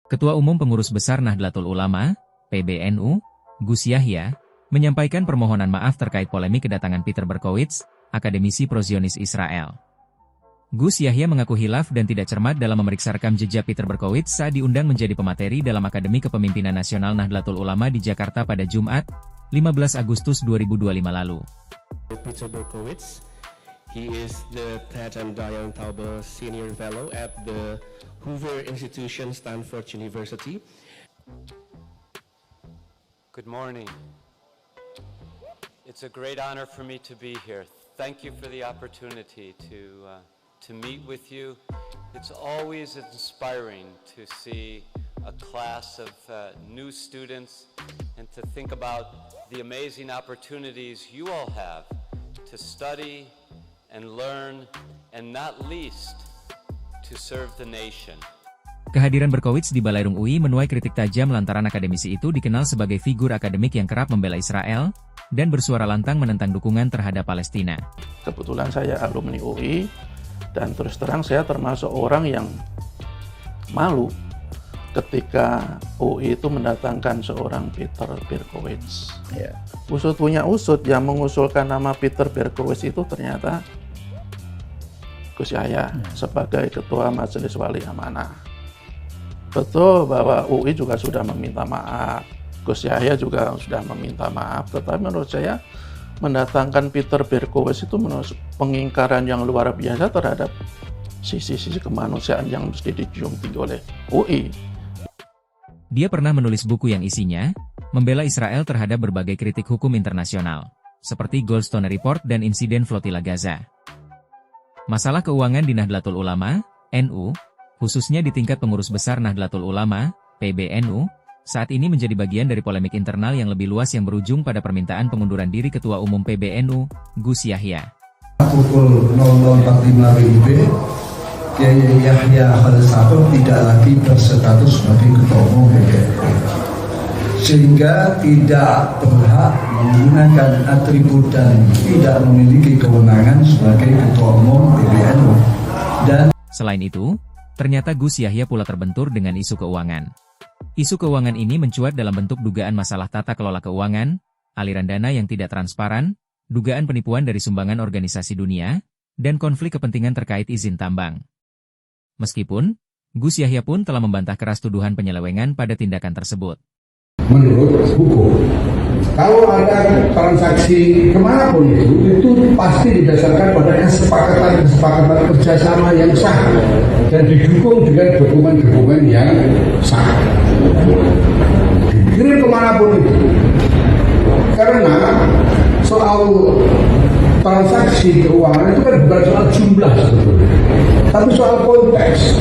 Ketua Umum Pengurus Besar Nahdlatul Ulama, PBNU, Gus Yahya, menyampaikan permohonan maaf terkait polemik kedatangan Peter Berkowitz, akademisi pro-Zionis Israel. Gus Yahya mengaku hilaf dan tidak cermat dalam memeriksa rekam jejak Peter Berkowitz saat diundang menjadi pemateri dalam Akademi Kepemimpinan Nasional Nahdlatul Ulama di Jakarta pada Jumat, 15 Agustus 2025 lalu. Peter Berkowitz, he is the Ted and Diane Taube Senior Fellow at the Hoover Institution, Stanford University. Good morning. It's a great honor for me to be here. Thank you for the opportunity to meet with you. It's always inspiring to see a class of new students and to think about the amazing opportunities you all have to study and learn and not least to serve the nation. Kehadiran Berkowitz di Balairung UI menuai kritik tajam lantaran akademisi itu dikenal sebagai figur akademik yang kerap membela Israel dan bersuara lantang menentang dukungan terhadap Palestina. Kebetulan saya alumni UI dan terus terang saya termasuk orang yang malu ketika UI itu mendatangkan seorang Peter Berkowitz. Ya. Usut punya usut, yang mengusulkan nama Peter Berkowitz itu ternyata Gus Yahya sebagai Ketua Majelis Wali Amanah. Betul bahwa UI juga sudah meminta maaf, Gus Yahya juga sudah meminta maaf, tetapi menurut saya mendatangkan Peter Berkowitz itu menurut pengingkaran yang luar biasa terhadap sisi-sisi kemanusiaan yang mesti dijunjung tinggi oleh UI. Dia pernah menulis buku yang isinya membela Israel terhadap berbagai kritik hukum internasional, seperti Goldstone Report dan insiden flotila Gaza. Masalah keuangan di Nahdlatul Ulama, NU, khususnya di tingkat pengurus besar Nahdlatul Ulama, PBNU, saat ini menjadi bagian dari polemik internal yang lebih luas yang berujung pada permintaan pengunduran diri Ketua Umum PBNU, Gus Yahya. Pukul 00.45 WIB, Kiai Yahya Khalil tidak lagi berstatus sebagai Ketua Umum PBNU, sehingga tidak berhak menggunakan atribut dan tidak memiliki kewenangan sebagai Ketua Umum PBNU. Dan selain itu, ternyata Gus Yahya pula terbentur dengan isu keuangan. Isu keuangan ini mencuat dalam bentuk dugaan masalah tata kelola keuangan, aliran dana yang tidak transparan, dugaan penipuan dari sumbangan organisasi dunia, dan konflik kepentingan terkait izin tambang. Meskipun, Gus Yahya pun telah membantah keras tuduhan penyelewengan pada tindakan tersebut. Menurut hukum, kalau ada transaksi kemanapun itu pasti didasarkan pada kesepakatan kerjasama yang sah dan didukung dengan dokumen-dokumen yang sah. Dikirim kemanapun itu, karena soal transaksi keuangan itu kan bukan soal jumlah sebetulnya, tapi soal konteks.